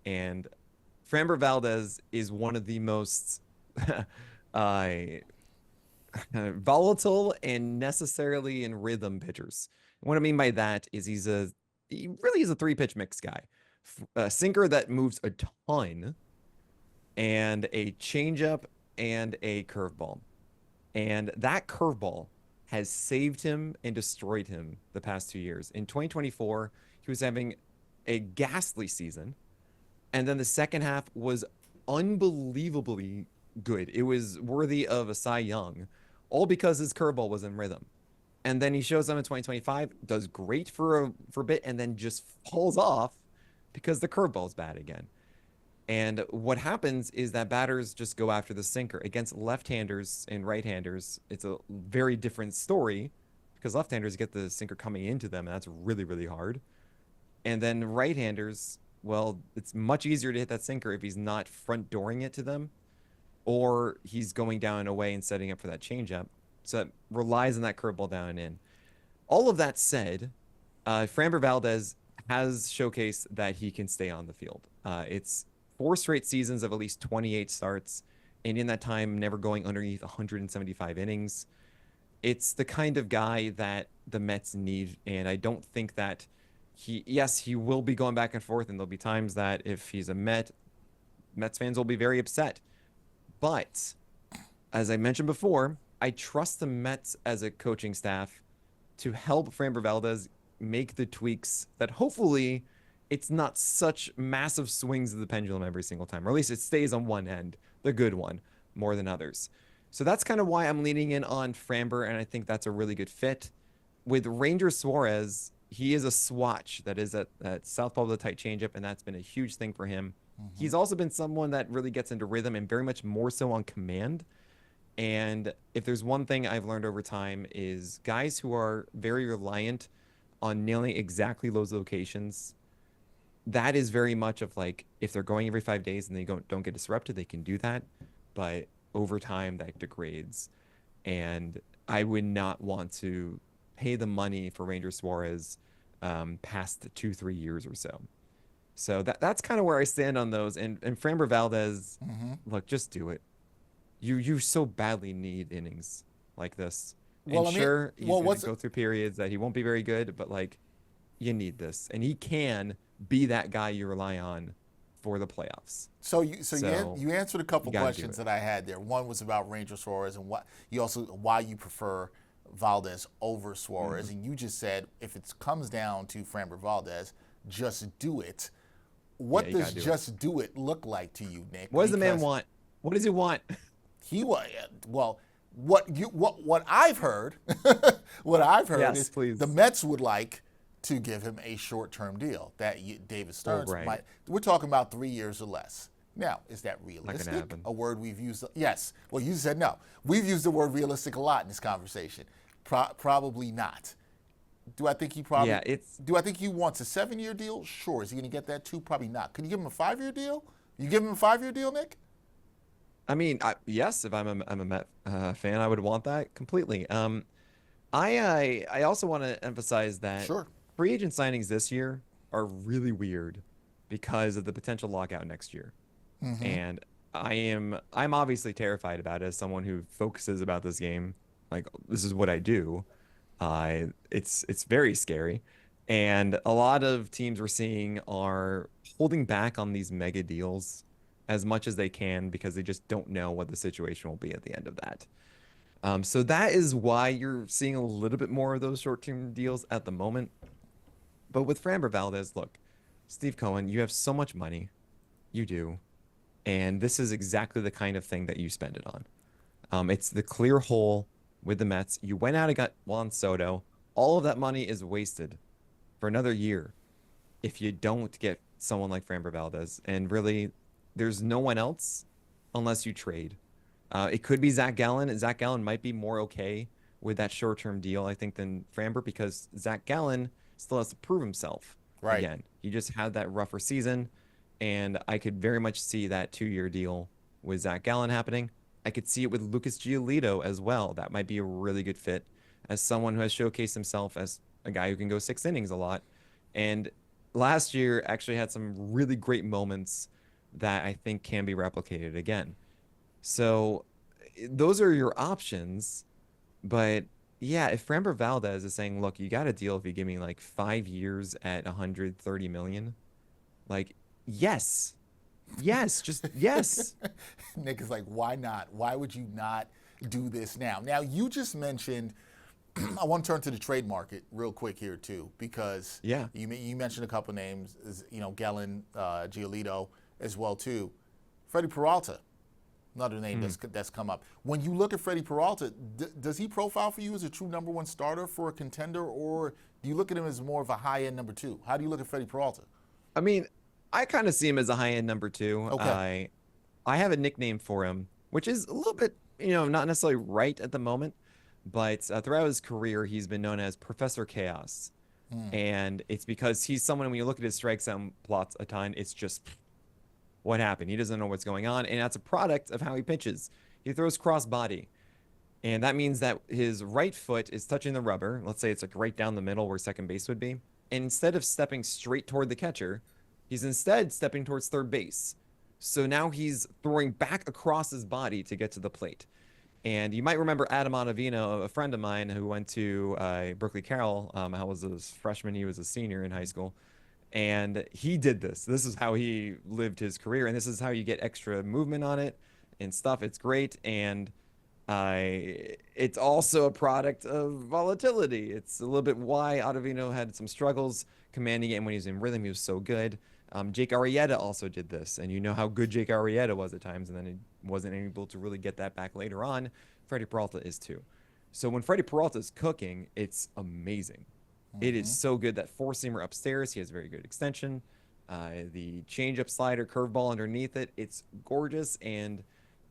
Speaker 2: and Framber Valdez is one of the most volatile and necessarily in rhythm pitchers. What I mean by that is he really is a three-pitch mix guy. A sinker that moves a ton, and a changeup and a curveball. And that curveball has saved him and destroyed him the past 2 years. In 2024, he was having a ghastly season, and then the second half was unbelievably good. It was worthy of a Cy Young, all because his curveball was in rhythm. And then he shows up in 2025, does great for a bit, and then just falls off because the curveball's bad again. And what happens is that batters just go after the sinker. Against left-handers and right-handers, it's a very different story because left-handers get the sinker coming into them, and that's really, really hard. And then right-handers, well, it's much easier to hit that sinker if he's not front-dooring it to them, or he's going down and away and setting up for that changeup. So it relies on that curveball down and in. All of that said, Framber Valdez has showcased that he can stay on the field. It's 4 straight seasons of at least 28 starts, and in that time, never going underneath 175 innings. It's the kind of guy that the Mets need, and I don't think that he will be going back and forth, and there'll be times that if he's a Mets fans will be very upset. But, as I mentioned before, I trust the Mets as a coaching staff to help Framber Valdez make the tweaks that hopefully it's not such massive swings of the pendulum every single time, or at least it stays on one end, the good one, more than others. So that's kind of why I'm leaning in on Framber, and I think that's a really good fit. With Ranger Suárez, he is a swatch that is at southpaw with a tight changeup, and that's been a huge thing for him. Mm-hmm. He's also been someone that really gets into rhythm and very much more so on command. And if there's one thing I've learned over time is guys who are very reliant on nailing exactly those locations, that is very much of like, if they're going every 5 days and they don't get disrupted, they can do that. But over time, that degrades. And I would not want to pay the money for Ranger Suárez past 2-3 years or so. So that's kind of where I stand on those. And Framber Valdez, look, just do it. You so badly need innings like this. Well, and sure, he's going to go through periods that he won't be very good, but like, you need this, and he can be that guy you rely on for the playoffs.
Speaker 1: So you answered a couple questions that I had there. One was about Ranger Suárez and why you prefer Valdez over Suárez, and you just said if it comes down to Framber Valdez, just do it. What does just do it look like to you, Nick?
Speaker 2: What does the man want? What does he want?
Speaker 1: What I've heard,
Speaker 2: yes,
Speaker 1: is
Speaker 2: please.
Speaker 1: The Mets would like to give him a short-term deal. That David Stearns might. We're talking about 3 years or less. Now, is that realistic? A word we've used. Yes. Well, you said no. We've used the word realistic a lot in this conversation. Probably not. Do I think he probably? Yeah, Do I think he wants a 7-year deal? Sure. Is he going to get that too? Probably not. Could you give him a 5-year deal? You give him a 5-year deal, Nick?
Speaker 2: I mean, yes. If I'm a Met fan, I would want that completely. I also want to emphasize that free agent signings this year are really weird because of the potential lockout next year, and I'm obviously terrified about it as someone who focuses about this game. Like, this is what I do. It's very scary. And a lot of teams we're seeing are holding back on these mega deals as much as they can because they just don't know what the situation will be at the end of that. So that is why you're seeing a little bit more of those short-term deals at the moment. But with Framber Valdez, look, Steve Cohen, you have so much money. You do. And this is exactly the kind of thing that you spend it on. It's the clear hole with the Mets. You went out and got Juan Soto. All of that money is wasted for another year if you don't get someone like Framber Valdez. And really, there's no one else unless you trade. It could be Zach Gallen. Zach Gallen might be more okay with that short-term deal, I think, than Framber because Zach Gallen still has to prove himself
Speaker 1: Right.
Speaker 2: again. He just had that rougher season, and I could very much see that 2-year deal with Zach Gallen happening. I could see it with Lucas Giolito as well. That might be a really good fit as someone who has showcased himself as a guy who can go 6 innings a lot. And last year actually had some really great moments that I think can be replicated again. So those are your options. But yeah, if Framber Valdez is saying, look, you got a deal if you give me like 5 years at 130 million, like, yes, yes, just yes.
Speaker 1: Nick is like, why not? Why would you not do this now? Now, you just mentioned, I want to turn to the trade market real quick here, too, because
Speaker 2: Yeah.
Speaker 1: you mentioned a couple names, Gallen, Giolito as well, too. Freddy Peralta, another name that's come up. When you look at Freddy Peralta, does he profile for you as a true number one starter for a contender, or do you look at him as more of a high-end number two? How do you look at Freddy Peralta?
Speaker 2: I mean, I kind of see him as a high-end number two.
Speaker 1: Okay.
Speaker 2: I have a nickname for him, which is a little bit, not necessarily right at the moment, but throughout his career, he's been known as Professor Chaos. And it's because he's someone, when you look at his strike zone plots a ton, it's just what happened. He doesn't know what's going on, and that's a product of how he pitches. He throws cross body, and that means that his right foot is touching the rubber. Let's say it's like right down the middle where second base would be. And instead of stepping straight toward the catcher, he's instead stepping towards third base. So now he's throwing back across his body to get to the plate. And you might remember Adam Ottavino, a friend of mine who went to Berkeley Carroll. I was a freshman, he was a senior in high school. And he did this. This is how he lived his career. And this is how you get extra movement on it and stuff. It's great. And it's also a product of volatility. It's a little bit why Ottavino had some struggles commanding it. And when he was in rhythm, he was so good. Jake Arrieta also did this, and you know how good Jake Arrieta was at times, and then he wasn't able to really get that back later on. Freddy Peralta is too. So when Freddy Peralta is cooking, it's amazing. It is so good. That four-seamer upstairs, he has very good extension. The change-up slider, curveball underneath it, it's gorgeous, and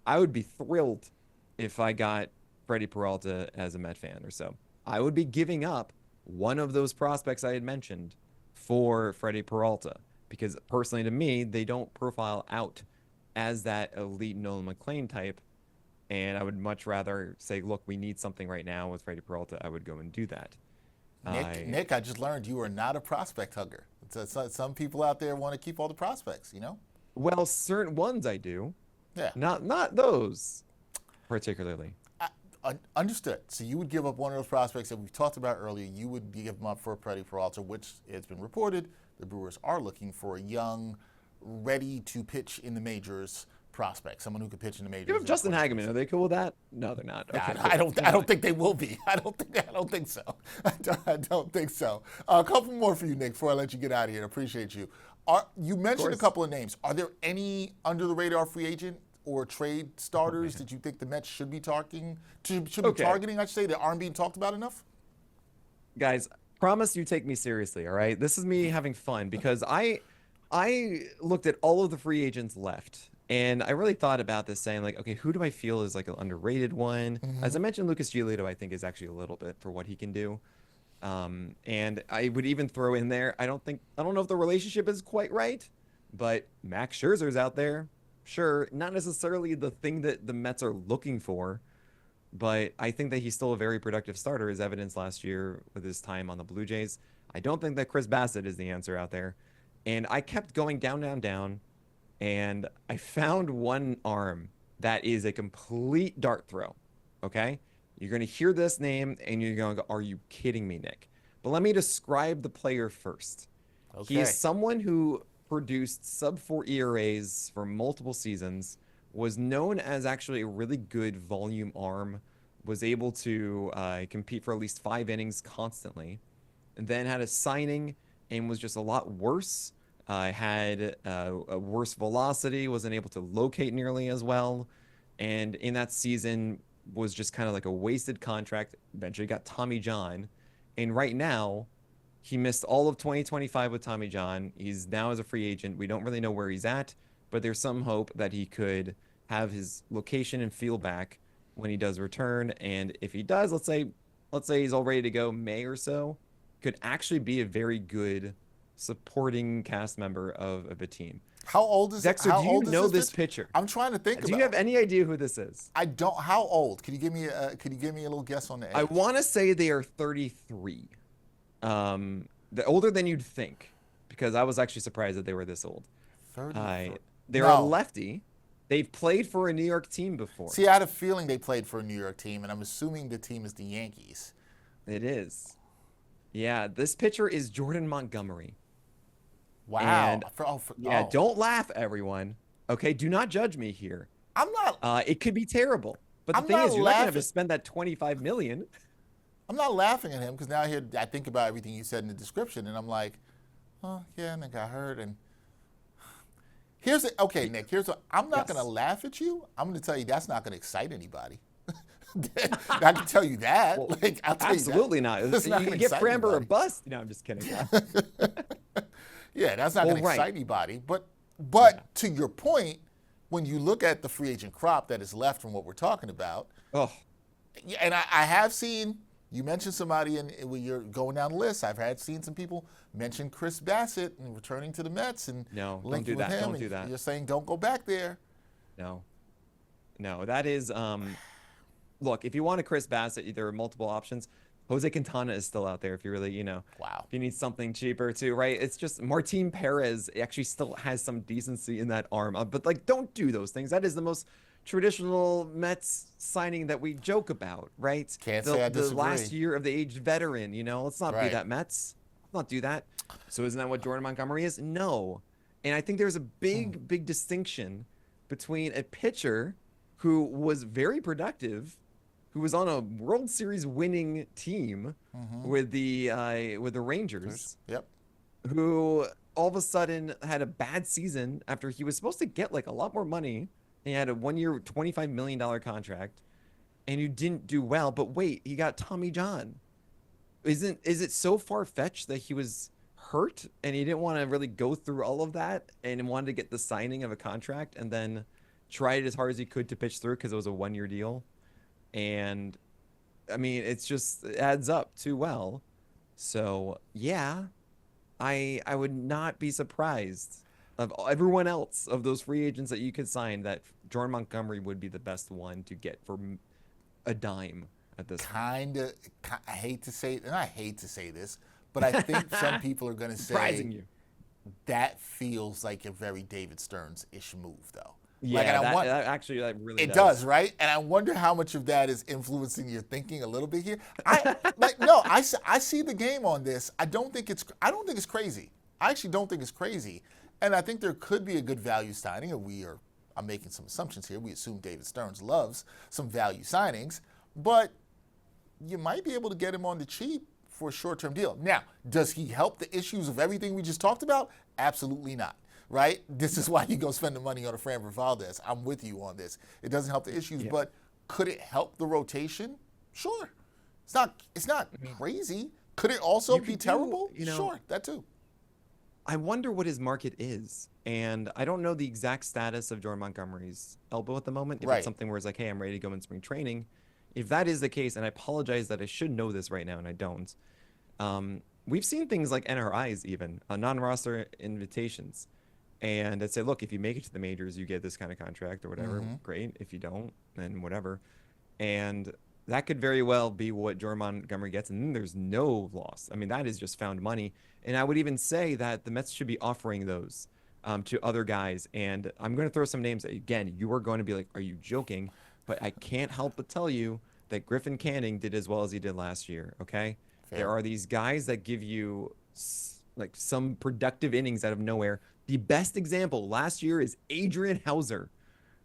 Speaker 2: I would be thrilled if I got Freddy Peralta as a Met fan or so. I would be giving up one of those prospects I had mentioned for Freddy Peralta. Because personally, to me, they don't profile out as that elite Nolan McLean type. And I would much rather say, look, we need something right now with Freddy Peralta. I would go and do that.
Speaker 1: Nick, I just learned you are not a prospect hugger. Some people out there want to keep all the prospects,
Speaker 2: Well, certain ones I do.
Speaker 1: Yeah.
Speaker 2: Not those particularly.
Speaker 1: Understood. So you would give up one of those prospects that we've talked about earlier. You would give them up for Freddy Peralta, which it's been reported the Brewers are looking for a young, ready to pitch in the majors prospect, someone who could pitch in the majors.
Speaker 2: Give up Justin Hageman. Are they cool with that? No, they're not. Okay,
Speaker 1: I don't think they will be. I don't think so. I don't think so. A couple more for you, Nick, before I let you get out of here. I appreciate you. You mentioned a couple of names. Are there any under the radar free agent or trade starters that you think the Mets should be targeting? I should say, that aren't being talked about enough?
Speaker 2: Guys, promise you take me seriously, all right? This is me having fun because I looked at all of the free agents left, and I really thought about this, saying like, okay, who do I feel is like an underrated one? As I mentioned, Lucas Giolito, I think is actually a little bit for what he can do. And I would even throw in there, I don't know if the relationship is quite right, but Max Scherzer's out there. Sure, not necessarily the thing that the Mets are looking for, but I think that he's still a very productive starter, as evidenced last year with his time on the Blue Jays. I don't think that Chris Bassett is the answer out there. And I kept going down, down, down, and I found one arm that is a complete dart throw, okay? You're going to hear this name and you're going to go, are you kidding me, Nick? But let me describe the player first. He is
Speaker 1: Okay.
Speaker 2: someone who produced sub-4 ERAs for multiple seasons, was known as actually a really good volume arm, was able to compete for at least 5 innings constantly, and then had a signing and was just a lot worse. Had a worse velocity, wasn't able to locate nearly as well, and in that season was just kind of like a wasted contract. Eventually got Tommy John, and right now he missed all of 2025 with Tommy John. He's now as a free agent. We don't really know where he's at, but there's some hope that he could have his location and feel back when he does return. And if he does, let's say he's all ready to go May or so, could actually be a very good supporting cast member of a team.
Speaker 1: How old is
Speaker 2: Dexter,
Speaker 1: how
Speaker 2: do you
Speaker 1: old is
Speaker 2: know
Speaker 1: this
Speaker 2: this pitcher?
Speaker 1: I'm trying to think
Speaker 2: Do
Speaker 1: about
Speaker 2: you have any idea who this is?
Speaker 1: I don't. How old? Can you give me a little guess on the age?
Speaker 2: I want to say they are 33. The older than you'd think, because I was actually surprised that they were this old.
Speaker 1: 30.
Speaker 2: They're a lefty. They've played for a New York team before.
Speaker 1: See, I had a feeling they played for a New York team, and I'm assuming the team is the Yankees.
Speaker 2: It is. Yeah, this pitcher is Jordan Montgomery.
Speaker 1: Wow.
Speaker 2: And don't laugh, everyone. Okay, do not judge me here.
Speaker 1: I'm not.
Speaker 2: It could be terrible, but the
Speaker 1: I'm
Speaker 2: thing
Speaker 1: not
Speaker 2: is, you're not gonna have to
Speaker 1: laughing.
Speaker 2: spend that 25 million.
Speaker 1: I'm not laughing at him because now I think about everything you said in the description, and I'm like, oh yeah, and I got hurt. And okay, Nick. I'm not going to laugh at you. I'm going to tell you that's not going to excite anybody. I can tell you that.
Speaker 2: Well,
Speaker 1: I'll tell
Speaker 2: absolutely
Speaker 1: you
Speaker 2: not.
Speaker 1: That's
Speaker 2: You
Speaker 1: not
Speaker 2: can
Speaker 1: gonna
Speaker 2: get
Speaker 1: excite
Speaker 2: Framber or
Speaker 1: anybody.
Speaker 2: bust. No, I'm just kidding.
Speaker 1: Yeah, that's not
Speaker 2: Well,
Speaker 1: going to
Speaker 2: right.
Speaker 1: excite anybody. But
Speaker 2: Yeah.
Speaker 1: to your point, when you look at the free agent crop that is left from what we're talking about,
Speaker 2: Oh,
Speaker 1: yeah, and I have seen you mentioned somebody when you're going down the list. I've seen some people mention Chris Bassett and returning to the Mets and
Speaker 2: no, don't
Speaker 1: linking
Speaker 2: do
Speaker 1: with
Speaker 2: that.
Speaker 1: him.
Speaker 2: Don't
Speaker 1: and
Speaker 2: do that.
Speaker 1: You're saying don't go back there.
Speaker 2: No, that is look, if you want a Chris Bassett, there are multiple options. Jose Quintana is still out there if you really,
Speaker 1: Wow.
Speaker 2: if you need something cheaper too, right? It's just Martin Perez actually still has some decency in that arm. But like, don't do those things. That is the most traditional Mets signing that we joke about, right?
Speaker 1: Can't say I
Speaker 2: The
Speaker 1: disagree.
Speaker 2: last year of the aged veteran, let's not be
Speaker 1: Right.
Speaker 2: that Mets. Let's not do that. So isn't that what Jordan Montgomery is? No. And I think there's a big distinction between a pitcher who was very productive, who was on a World Series winning team with the Rangers,
Speaker 1: Yep.
Speaker 2: who all of a sudden had a bad season after he was supposed to get like a lot more money. He had a 1-year, $25 million contract, and you didn't do well. But wait, he got Tommy John. Is it so far-fetched that he was hurt and he didn't want to really go through all of that and wanted to get the signing of a contract and then tried as hard as he could to pitch through because it was a 1-year deal? And I mean, it adds up too well. So yeah, I would not be surprised of everyone else of those free agents that you could sign that Jordan Montgomery would be the best one to get for a dime at this point.
Speaker 1: I hate to say this, but I think some people are going to say
Speaker 2: Surprising you.
Speaker 1: that feels like a very David Stearns-ish move, though.
Speaker 2: Yeah,
Speaker 1: Like,
Speaker 2: that really
Speaker 1: it does, right? And I wonder how much of that is influencing your thinking a little bit here. I see the game on this. I don't think it's crazy. I actually don't think it's crazy. And I think there could be a good value signing, and I'm making some assumptions here. We assume David Stearns loves some value signings, but you might be able to get him on the cheap for a short-term deal. Now, does he help the issues of everything we just talked about? Absolutely not, right? This is why you go spend the money on a Framber Valdez. I'm with you on this. It doesn't help the issues, but could it help the rotation? Sure. It's not crazy. Could it also be terrible? Sure, that too.
Speaker 2: I wonder what his market is. And I don't know the exact status of Jordan Montgomery's elbow at the moment. If it's something where it's like, hey, I'm ready to go in spring training. If that is the case, and I apologize that I should know this right now and I don't, we've seen things like NRIs even, non-roster invitations. And I'd say, look, if you make it to the majors, you get this kind of contract or whatever. Great. If you don't, then whatever. And that could very well be what Jordan Montgomery gets. And then there's no loss. I mean, that is just found money. And I would even say that the Mets should be offering those to other guys. And I'm going to throw some names. Again, you are going to be like, are you joking? But I can't help but tell you that Griffin Canning did as well as he did last year, okay?
Speaker 1: Fair.
Speaker 2: There are these guys that give you like some productive innings out of nowhere. The best example last year is Adrian Hauser,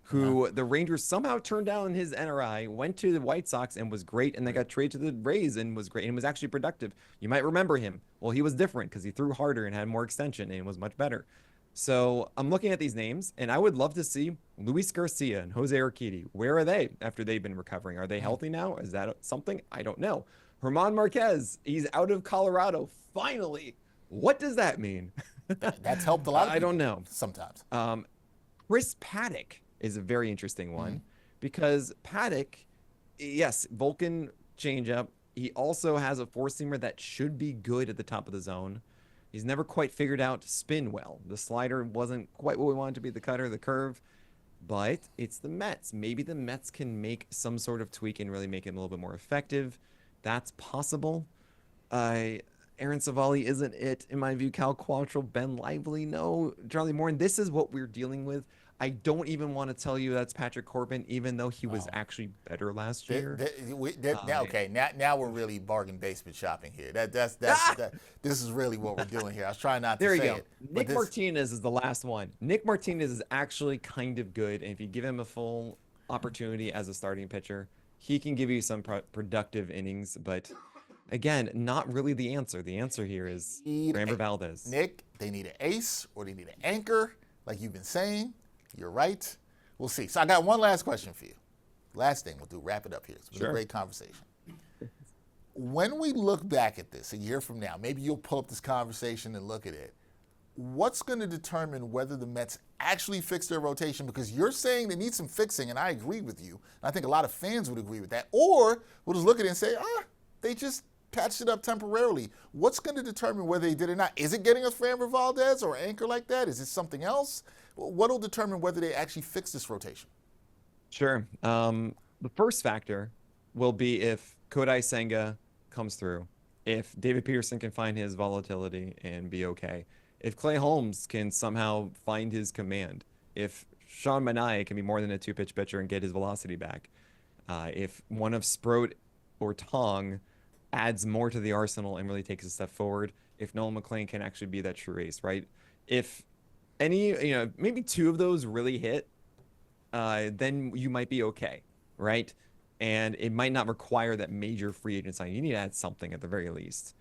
Speaker 2: who the Rangers somehow turned down his NRI, went to the White Sox and was great, and then got traded to the Rays and was great and was actually productive. You might remember him. Well, he was different because he threw harder and had more extension and was much better. So I'm looking at these names, and I would love to see Luis Garcia and Jose Urquidy. Where are they after they've been recovering? Are they healthy now? Is that something? I don't know. Herman Marquez, he's out of Colorado. Finally. What does that mean?
Speaker 1: That's helped a lot of people.
Speaker 2: I don't know.
Speaker 1: Sometimes.
Speaker 2: Chris Paddock is a very interesting one because Paddock, yes, Vulcan changeup. He also has a four-seamer that should be good at the top of the zone. He's never quite figured out to spin well. The slider wasn't quite what we wanted to be, the cutter, the curve, but it's the Mets. Maybe the Mets can make some sort of tweak and really make it a little bit more effective. That's possible. Aaron Savali isn't it, in my view. Cal Quantrill, Ben Lively, no. Charlie Morton, this is what we're dealing with. I don't even want to tell you that's Patrick Corbin, even though he was actually better last year.
Speaker 1: Now we're really bargain basement shopping here. This is really what we're doing here. I was trying not to say it. There you go.
Speaker 2: Nick Martinez is the last one. Nick Martinez is actually kind of good, and if you give him a full opportunity as a starting pitcher, he can give you some productive innings, but again, not really the answer. The answer here is Framber Valdez.
Speaker 1: Nick, they need an ace or they need an anchor, like you've been saying. You're right. We'll see. So I got one last question for you. Last thing we'll do, wrap it up here. It's been a great conversation. When we look back at this a year from now, maybe you'll pull up this conversation and look at it. What's going to determine whether the Mets actually fix their rotation? Because you're saying they need some fixing, and I agree with you. And I think a lot of fans would agree with that. Or we'll just look at it and say, they just patched it up temporarily. What's going to determine whether they did or not? Is it getting a Framber Valdez or an anchor like that? Is it something else? What will determine whether they actually fix this rotation?
Speaker 2: Sure. The first factor will be if Kodai Senga comes through, if David Peterson can find his volatility and be okay, if Clay Holmes can somehow find his command, if Sean Manaea can be more than a two-pitch pitcher and get his velocity back, if one of Sproat or Tong adds more to the arsenal and really takes a step forward, if Nolan McLean can actually be that true ace, right? If any, maybe two of those really hit, then you might be okay, right? And it might not require that major free agent signing. You need to add something at the very least.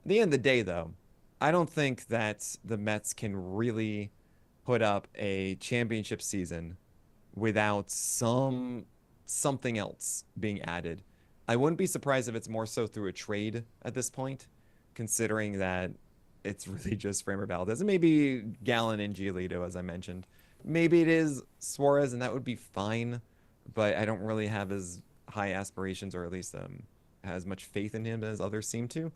Speaker 2: At the end of the day, though, I don't think that the Mets can really put up a championship season without something else being added. I wouldn't be surprised if it's more so through a trade at this point, considering that it's really just Framber Valdez and maybe Gallen and Giolito, as I mentioned. Maybe it is Suarez, and that would be fine, but I don't really have as high aspirations, or at least as much faith in him as others seem to.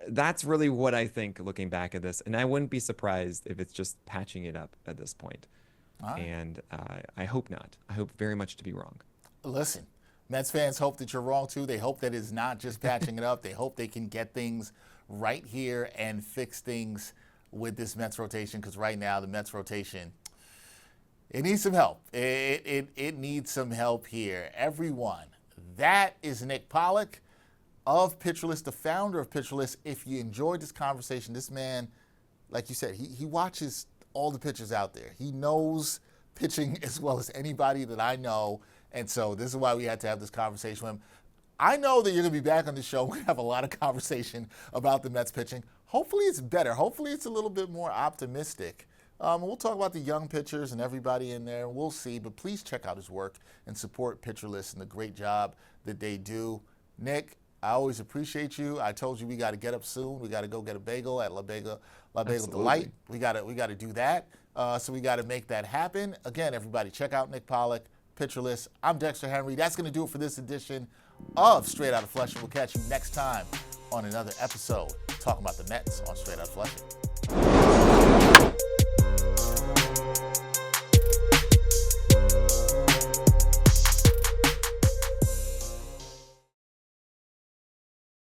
Speaker 2: That's really what I think looking back at this, and I wouldn't be surprised if it's just patching it up at this point. And I hope not. I hope very much to be wrong.
Speaker 1: Listen, Mets fans hope that you're wrong too. They hope that it's not just patching it up. They hope they can get things right here and fix things with this Mets rotation, because right now the Mets rotation, it needs some help. It needs some help here. Everyone, that is Nick Pollack of PitcherList, the founder of PitcherList. If you enjoyed this conversation, this man, like you said, he watches all the pitchers out there. He knows pitching as well as anybody that I know, and so this is why we had to have this conversation with him. I know that you're going to be back on the show. We're going to have a lot of conversation about the Mets pitching. Hopefully it's better. Hopefully it's a little bit more optimistic. We'll talk about the young pitchers and everybody in there. We'll see. But please check out his work and support PitcherList and the great job that they do. Nick, I always appreciate you. I told you we got to get up soon. We got to go get a bagel at La Bagel Delight. We got to do that. So we got to make that happen. Again, everybody, check out Nick Pollack, PitcherList. I'm Dexter Henry. That's going to do it for this edition of Straight Outta Flushing. We'll catch you next time on another episode talking about the Mets on Straight Outta Flushing.